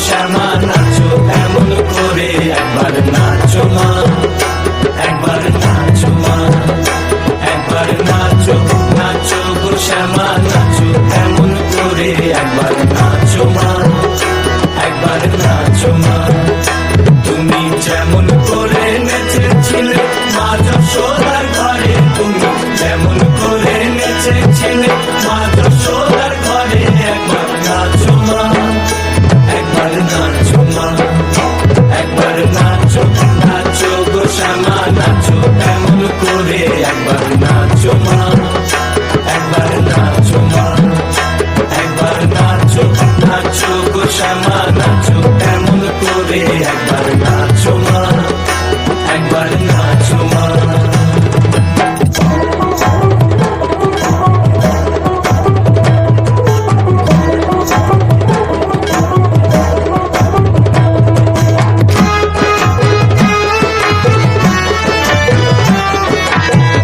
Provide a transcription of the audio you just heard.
শ্যামা নাচো এমন করে, একবার নাচো মা, একবার নাচো মা, একবার নাচো, নাচো গো শ্যামা নাচো এমন করে, একবার নাচো মা, একবার নাচো মা। তুমি যেমন করে নেচেছিলে মা যশোদার ঘরে, তুমি যেমন করে নেচেছিলে মা যশোদার ঘরে, একবার নাচো মা, একবার নাচো মা, একবার নাচো, নাচো গো শ্যামা নাচো এমন করে, একবার নাচো মা, একবার নাচো মা, একবার নাচো, নাচো গো শ্যামা নাচো এমন করে, একবার নাচো।